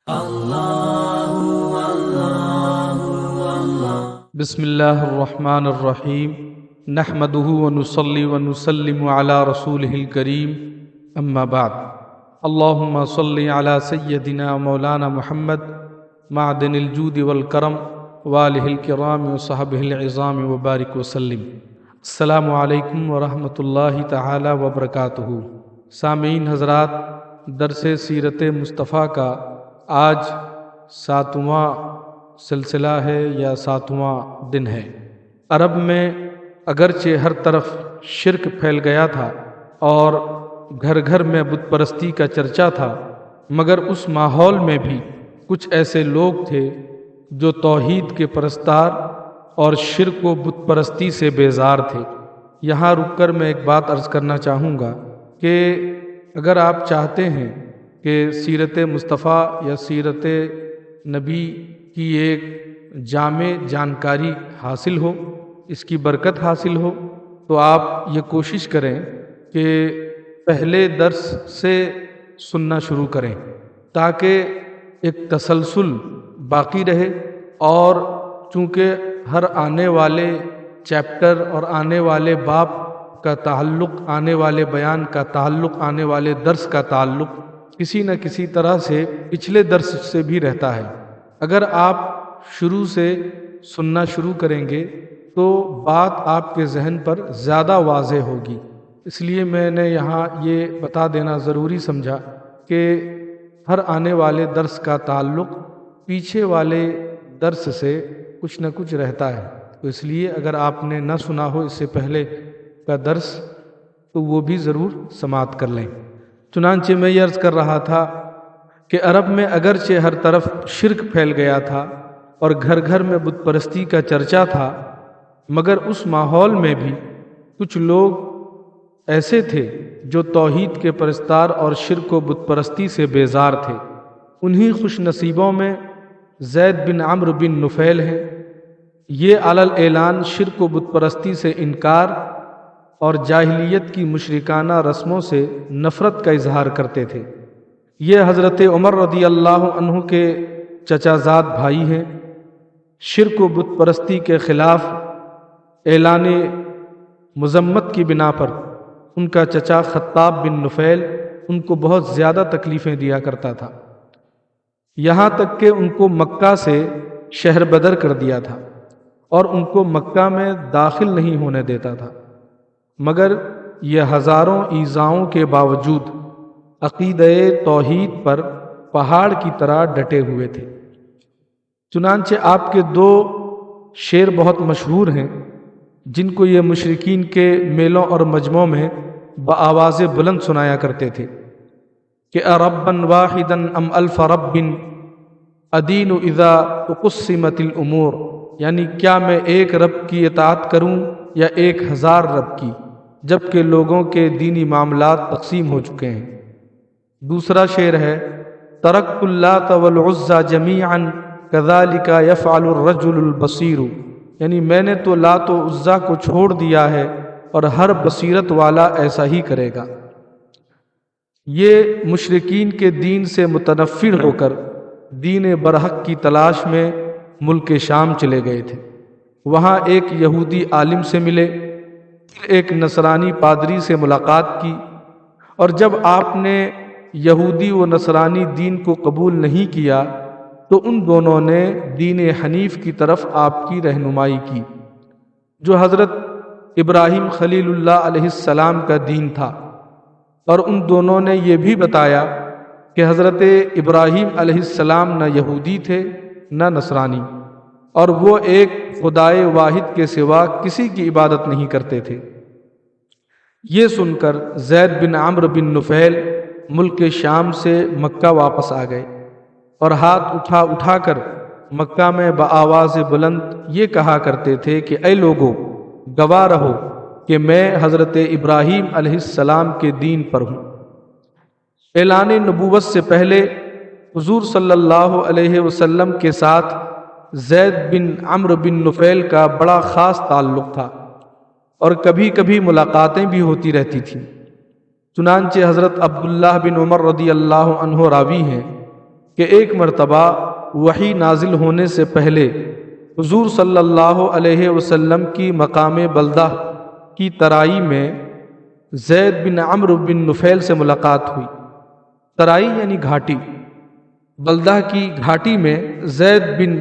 بسم اللہ الرحمن الرحیم نحمده ونصلی ونسلم علی رسوله الکریم اما بعد اللہم صلی علی سیدنا مولانا محمد معدن الجود والکرم والہ الکرام وصحبہ العظام وبارک وسلم۔ السلام علیکم ورحمۃ اللہ تعالی وبرکاتہ۔ سامعین حضرات، درس سیرت مصطفیٰ کا آج 7واں سلسلہ ہے یا 7واں دن ہے۔ عرب میں اگرچہ ہر طرف شرک پھیل گیا تھا اور گھر گھر میں بت پرستی کا چرچا تھا، مگر اس ماحول میں بھی کچھ ایسے لوگ تھے جو توحید کے پرستار اور شرک و بت پرستی سے بیزار تھے۔ یہاں رک کر میں ایک بات عرض کرنا چاہوں گا کہ اگر آپ چاہتے ہیں کہ سیرت مصطفیٰ یا سیرت نبی کی ایک جامع جانکاری حاصل ہو، اس کی برکت حاصل ہو، تو آپ یہ کوشش کریں کہ پہلے درس سے سننا شروع کریں تاکہ ایک تسلسل باقی رہے، اور چونکہ ہر آنے والے چیپٹر اور آنے والے باب کا تعلق، آنے والے بیان کا تعلق، آنے والے درس کا تعلق کسی نہ کسی طرح سے پچھلے درس سے بھی رہتا ہے۔ اگر آپ شروع سے سننا شروع کریں گے تو بات آپ کے ذہن پر زیادہ واضح ہوگی۔ اس لیے میں نے یہاں یہ بتا دینا ضروری سمجھا کہ ہر آنے والے درس کا تعلق پیچھے والے درس سے کچھ نہ کچھ رہتا ہے، تو اس لیے اگر آپ نے نہ سنا ہو اس سے پہلے کا درس تو وہ بھی ضرور سماعت کر لیں۔ چنانچہ میں یہ عرض کر رہا تھا کہ عرب میں اگرچہ ہر طرف شرک پھیل گیا تھا اور گھر گھر میں بت پرستی کا چرچا تھا، مگر اس ماحول میں بھی کچھ لوگ ایسے تھے جو توحید کے پرستار اور شرک و بت پرستی سے بیزار تھے۔ انہی خوش نصیبوں میں زید بن عمرو بن نفیل ہیں۔ یہ علی الاعلان شرک و بت پرستی سے انکار اور جاہلیت کی مشرکانہ رسموں سے نفرت کا اظہار کرتے تھے۔ یہ حضرت عمر رضی اللہ عنہ کے چچا زاد بھائی ہیں۔ شرک و بت پرستی کے خلاف اعلان مذمت کی بنا پر ان کا چچا خطاب بن نفیل ان کو بہت زیادہ تکلیفیں دیا کرتا تھا، یہاں تک کہ ان کو مکہ سے شہر بدر کر دیا تھا اور ان کو مکہ میں داخل نہیں ہونے دیتا تھا، مگر یہ ہزاروں ایذاؤں کے باوجود عقیدہ توحید پر پہاڑ کی طرح ڈٹے ہوئے تھے۔ چنانچہ آپ کے 2 شعر بہت مشہور ہیں جن کو یہ مشرکین کے میلوں اور مجمعوں میں بآواز بلند سنایا کرتے تھے کہ اربا واحدا ام الف رب ادین اذا اقسمت الامور، یعنی کیا میں ایک رب کی اطاعت کروں یا 1000 رب کی، جبکہ لوگوں کے دینی معاملات تقسیم ہو چکے ہیں۔ دوسرا شعر ہے ترکت اللات والعزى جميعا كذلك يفعل الرجل البصير، یعنی میں نے تو لات و عزیٰ کو چھوڑ دیا ہے اور ہر بصیرت والا ایسا ہی کرے گا۔ یہ مشرکین کے دین سے متنفر ہو کر دین برحق کی تلاش میں ملک شام چلے گئے تھے۔ وہاں ایک یہودی عالم سے ملے، پھر ایک نصرانی پادری سے ملاقات کی، اور جب آپ نے یہودی و نصرانی دین کو قبول نہیں کیا تو ان دونوں نے دین حنیف کی طرف آپ کی رہنمائی کی، جو حضرت ابراہیم خلیل اللہ علیہ السلام کا دین تھا، اور ان دونوں نے یہ بھی بتایا کہ حضرت ابراہیم علیہ السلام نہ یہودی تھے نہ نصرانی، اور وہ ایک خدائے واحد کے سوا کسی کی عبادت نہیں کرتے تھے۔ یہ سن کر زید بن عمرو بن نفیل ملک شام سے مکہ واپس آ گئے اور ہاتھ اٹھا کر مکہ میں بآواز بلند یہ کہا کرتے تھے کہ اے لوگو، گواہ رہو کہ میں حضرت ابراہیم علیہ السلام کے دین پر ہوں۔ اعلان نبوت سے پہلے حضور صلی اللہ علیہ وسلم کے ساتھ زید بن عمرو بن نفیل کا بڑا خاص تعلق تھا اور کبھی کبھی ملاقاتیں بھی ہوتی رہتی تھیں۔ چنانچہ حضرت عبداللہ بن عمر رضی اللہ عنہ راوی ہیں کہ ایک مرتبہ وحی نازل ہونے سے پہلے حضور صلی اللہ علیہ وسلم کی مقام بلدہ کی ترائی میں زید بن عمرو بن نفیل سے ملاقات ہوئی۔ ترائی یعنی گھاٹی، بلدہ کی گھاٹی میں زید بن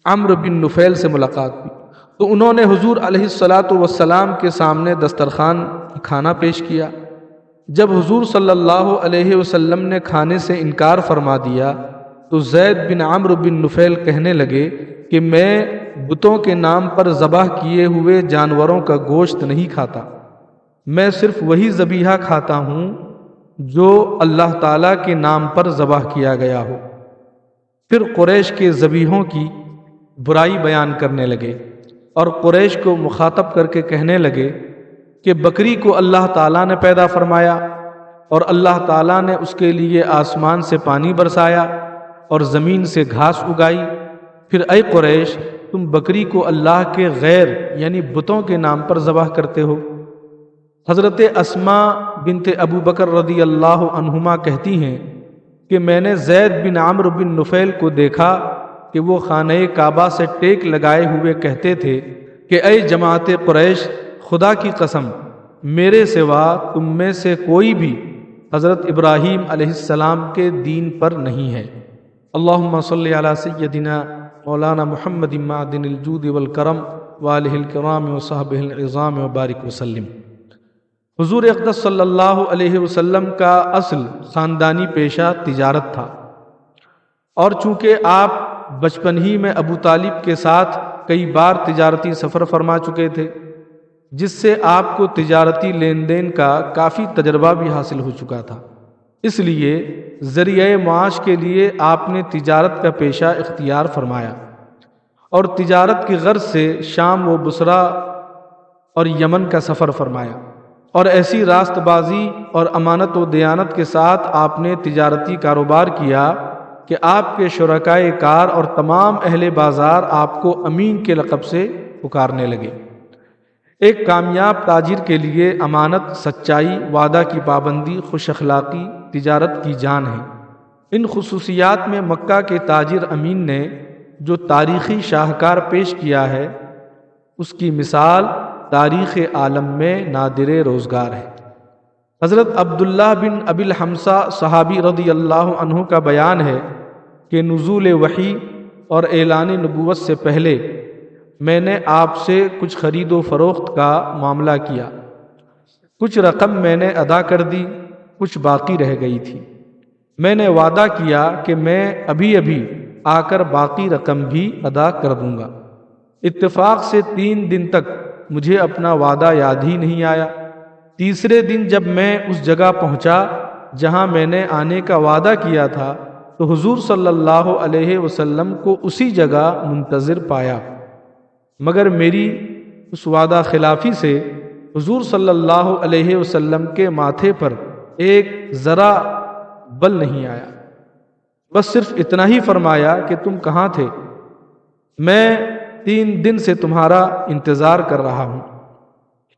عمرو بن نفیل سے ملاقات ہوئی تو انہوں نے حضور علیہ الصلاۃ والسلام کے سامنے دسترخوان کھانا پیش کیا۔ جب حضور صلی اللہ علیہ وسلم نے کھانے سے انکار فرما دیا تو زید بن عمرو بن نفیل کہنے لگے کہ میں بتوں کے نام پر ذبح کیے ہوئے جانوروں کا گوشت نہیں کھاتا، میں صرف وہی ذبیحہ کھاتا ہوں جو اللہ تعالیٰ کے نام پر ذبح کیا گیا ہو۔ پھر قریش کے ذبیحوں کی برائی بیان کرنے لگے اور قریش کو مخاطب کر کے کہنے لگے کہ بکری کو اللہ تعالیٰ نے پیدا فرمایا اور اللہ تعالیٰ نے اس کے لیے آسمان سے پانی برسایا اور زمین سے گھاس اگائی، پھر اے قریش تم بکری کو اللہ کے غیر یعنی بتوں کے نام پر ذبح کرتے ہو۔ حضرت اسماء بنت ابو بکر رضی اللہ عنہما کہتی ہیں کہ میں نے زید بن عمرو بن نفیل کو دیکھا کہ وہ خانہ کعبہ سے ٹیک لگائے ہوئے کہتے تھے کہ اے جماعت قریش، خدا کی قسم میرے سوا تم میں سے کوئی بھی حضرت ابراہیم علیہ السلام کے دین پر نہیں ہے۔ اللہم صلی علی سیدنا مولانا محمد معدن الجود والکرم وآلہ الکرام وصحبہ العظام وبارک وسلم۔ حضور اقدس صلی اللہ علیہ وسلم کا اصل خاندانی پیشہ تجارت تھا، اور چونکہ آپ بچپن ہی میں ابو طالب کے ساتھ کئی بار تجارتی سفر فرما چکے تھے، جس سے آپ کو تجارتی لین دین کا کافی تجربہ بھی حاصل ہو چکا تھا، اس لیے ذریعہ معاش کے لیے آپ نے تجارت کا پیشہ اختیار فرمایا اور تجارت کی غرض سے شام و بصرہ اور یمن کا سفر فرمایا، اور ایسی راست بازی اور امانت و دیانت کے ساتھ آپ نے تجارتی کاروبار کیا کہ آپ کے شرکائے کار اور تمام اہل بازار آپ کو امین کے لقب سے پکارنے لگے۔ ایک کامیاب تاجر کے لیے امانت، سچائی، وعدہ کی پابندی، خوش اخلاقی تجارت کی جان ہے۔ ان خصوصیات میں مکہ کے تاجر امین نے جو تاریخی شاہکار پیش کیا ہے اس کی مثال تاریخ عالم میں نادر روزگار ہے۔ حضرت عبداللہ بن ابی الحمصہ صحابی رضی اللہ عنہ کا بیان ہے کہ نزول وحی اور اعلان نبوت سے پہلے میں نے آپ سے کچھ خرید و فروخت کا معاملہ کیا، کچھ رقم میں نے ادا کر دی، کچھ باقی رہ گئی تھی۔ میں نے وعدہ کیا کہ میں ابھی آ کر باقی رقم بھی ادا کر دوں گا۔ اتفاق سے 3 دن تک مجھے اپنا وعدہ یاد ہی نہیں آیا۔ تیسرے دن جب میں اس جگہ پہنچا جہاں میں نے آنے کا وعدہ کیا تھا تو حضور صلی اللہ علیہ وسلم کو اسی جگہ منتظر پایا، مگر میری اس وعدہ خلافی سے حضور صلی اللہ علیہ وسلم کے ماتھے پر ایک ذرا بل نہیں آیا، بس صرف اتنا ہی فرمایا کہ تم کہاں تھے؟ میں 3 دن سے تمہارا انتظار کر رہا ہوں۔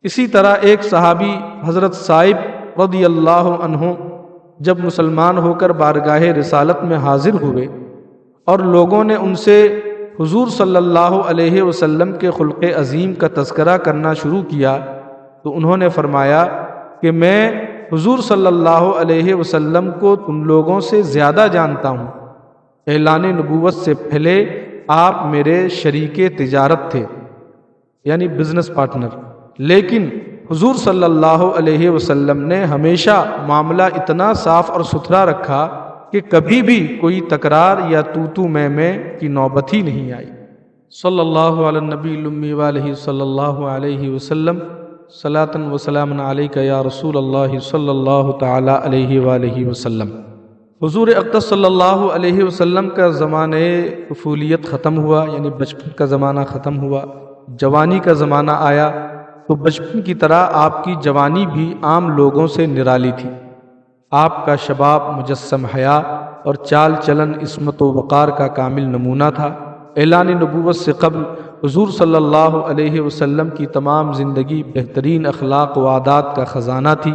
اسی طرح ایک صحابی حضرت صائب رضی اللہ عنہ جب مسلمان ہو کر بارگاہ رسالت میں حاضر ہوئے اور لوگوں نے ان سے حضور صلی اللہ علیہ وسلم کے خلق عظیم کا تذکرہ کرنا شروع کیا تو انہوں نے فرمایا کہ میں حضور صلی اللہ علیہ وسلم کو تم لوگوں سے زیادہ جانتا ہوں۔ اعلان نبوت سے پہلے آپ میرے شریک تجارت تھے، یعنی بزنس پارٹنر، لیکن حضور صلی اللہ علیہ وسلم نے ہمیشہ معاملہ اتنا صاف اور ستھرا رکھا کہ کبھی بھی کوئی تکرار یا تو میں کی نوبت ہی نہیں آئی۔ صلی اللہ علی النبی الامی وآلہ صلی اللہ علیہ وسلم، صلاۃ و سلام علیک یا رسول اللہ صلی اللہ تعالی علیہ وآلہ وسلم۔ حضور اقدس صلی اللہ علیہ وسلم کا زمانہ طفولیت ختم ہوا، یعنی بچپن کا زمانہ ختم ہوا، جوانی کا زمانہ آیا تو بچپن کی طرح آپ کی جوانی بھی عام لوگوں سے نرالی تھی۔ آپ کا شباب مجسم حیا اور چال چلن عصمت و وقار کا کامل نمونہ تھا۔ اعلان نبوت سے قبل حضور صلی اللہ علیہ وسلم کی تمام زندگی بہترین اخلاق و عادات کا خزانہ تھی۔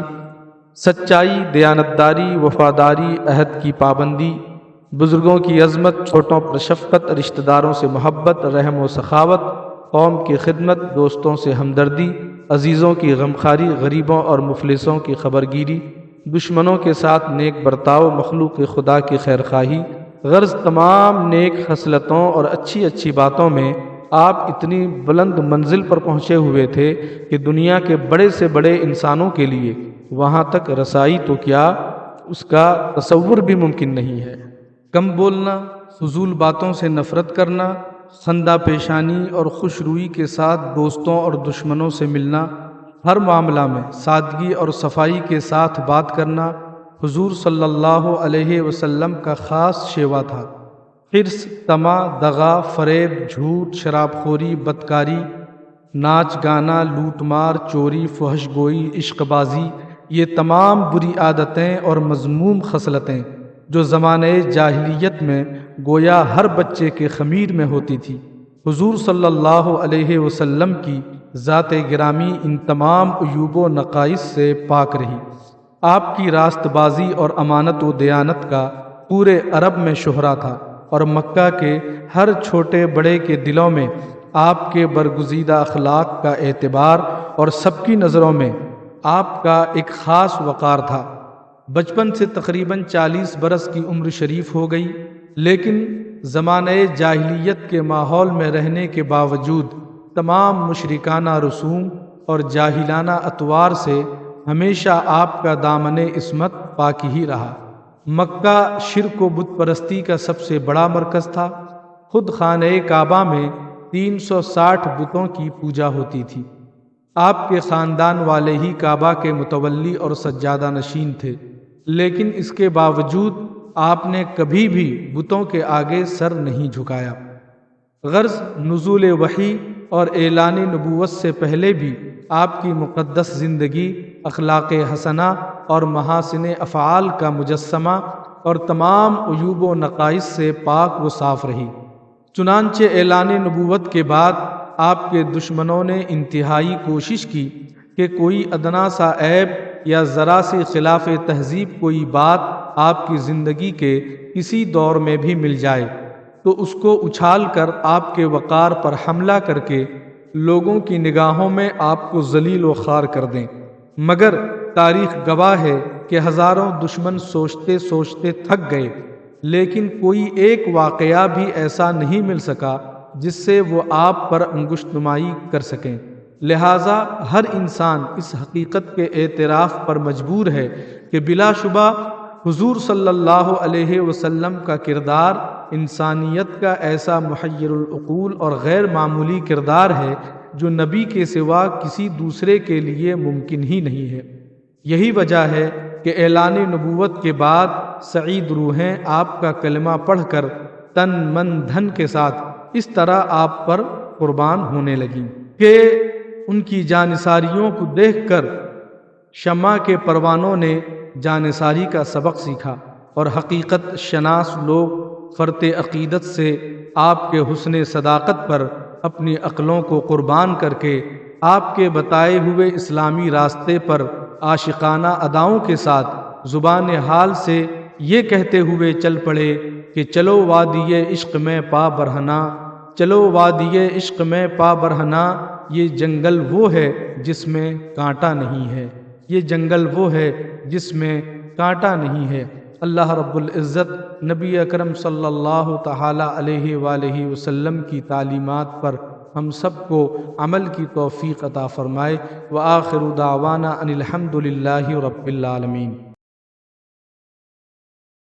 سچائی، دیانتداری، وفاداری، عہد کی پابندی، بزرگوں کی عظمت، چھوٹوں پر شفقت، رشتہ داروں سے محبت، رحم و سخاوت، قوم کی خدمت، دوستوں سے ہمدردی، عزیزوں کی غمخواری، غریبوں اور مفلسوں کی خبرگیری، دشمنوں کے ساتھ نیک برتاؤ، مخلوق خدا کی خیرخواہی، غرض تمام نیک خصلتوں اور اچھی اچھی باتوں میں آپ اتنی بلند منزل پر پہنچے ہوئے تھے کہ دنیا کے بڑے سے بڑے انسانوں کے لیے وہاں تک رسائی تو کیا، اس کا تصور بھی ممکن نہیں ہے۔ کم بولنا، فضول باتوں سے نفرت کرنا، خندہ پیشانی اور خوش روئی کے ساتھ دوستوں اور دشمنوں سے ملنا، ہر معاملہ میں سادگی اور صفائی کے ساتھ بات کرنا حضور صلی اللہ علیہ وسلم کا خاص شیوا تھا۔ حرص، طمع، دغا، فریب، جھوٹ، شراب خوری، بدکاری، ناچ گانا، لوٹ مار، چوری، فحش گوئی، عشق بازی، یہ تمام بری عادتیں اور مذموم خصلتیں جو زمانۂ جاہلیت میں گویا ہر بچے کے خمیر میں ہوتی تھی، حضور صلی اللہ علیہ وسلم کی ذات گرامی ان تمام عیوب و نقائص سے پاک رہی۔ آپ کی راست بازی اور امانت و دیانت کا پورے عرب میں شہرا تھا، اور مکہ کے ہر چھوٹے بڑے کے دلوں میں آپ کے برگزیدہ اخلاق کا اعتبار اور سب کی نظروں میں آپ کا ایک خاص وقار تھا۔ بچپن سے تقریباً 40 برس کی عمر شریف ہو گئی، لیکن زمانہ جاہلیت کے ماحول میں رہنے کے باوجود تمام مشرکانہ رسوم اور جاہلانہ اطوار سے ہمیشہ آپ کا دامن عصمت پاک ہی رہا۔ مکہ شرک و بت پرستی کا سب سے بڑا مرکز تھا۔ خود خانہ کعبہ میں 360 بتوں کی پوجا ہوتی تھی۔ آپ کے خاندان والے ہی کعبہ کے متولی اور سجادہ نشین تھے، لیکن اس کے باوجود آپ نے کبھی بھی بتوں کے آگے سر نہیں جھکایا۔ غرض نزول وحی اور اعلان نبوت سے پہلے بھی آپ کی مقدس زندگی اخلاق حسنہ اور محاسن افعال کا مجسمہ اور تمام عیوب و نقائص سے پاک و صاف رہی۔ چنانچہ اعلان نبوت کے بعد آپ کے دشمنوں نے انتہائی کوشش کی کہ کوئی ادنا سا عیب یا ذرا سی خلاف تہذیب کوئی بات آپ کی زندگی کے کسی دور میں بھی مل جائے تو اس کو اچھال کر آپ کے وقار پر حملہ کر کے لوگوں کی نگاہوں میں آپ کو ذلیل و خوار کر دیں۔ مگر تاریخ گواہ ہے کہ ہزاروں دشمن سوچتے سوچتے تھک گئے، لیکن کوئی ایک واقعہ بھی ایسا نہیں مل سکا جس سے وہ آپ پر انگشت نمائی کر سکیں۔ لہٰذا ہر انسان اس حقیقت کے اعتراف پر مجبور ہے کہ بلا شبہ حضور صلی اللہ علیہ وسلم کا کردار انسانیت کا ایسا محیر العقول اور غیر معمولی کردار ہے جو نبی کے سوا کسی دوسرے کے لیے ممکن ہی نہیں ہے۔ یہی وجہ ہے کہ اعلان نبوت کے بعد سعید روحیں آپ کا کلمہ پڑھ کر تن من دھن کے ساتھ اس طرح آپ پر قربان ہونے لگیں کہ ان کی جانثاریوں کو دیکھ کر شمع کے پروانوں نے جانثاری کا سبق سیکھا، اور حقیقت شناس لوگ فرط عقیدت سے آپ کے حسن صداقت پر اپنی عقلوں کو قربان کر کے آپ کے بتائے ہوئے اسلامی راستے پر عاشقانہ اداؤں کے ساتھ زبان حال سے یہ کہتے ہوئے چل پڑے کہ چلو وادی عشق میں پا برہنہ، چلو وادی عشق میں پا برہنہ، یہ جنگل وہ ہے جس میں کانٹا نہیں ہے، یہ جنگل وہ ہے جس میں کانٹا نہیں ہے۔ اللہ رب العزت نبی اکرم صلی اللہ تعالی علیہ وآلہ وسلم کی تعلیمات پر ہم سب کو عمل کی توفیق عطا فرمائے۔ وآخر دعوانا ان الحمد للہ رب العالمین۔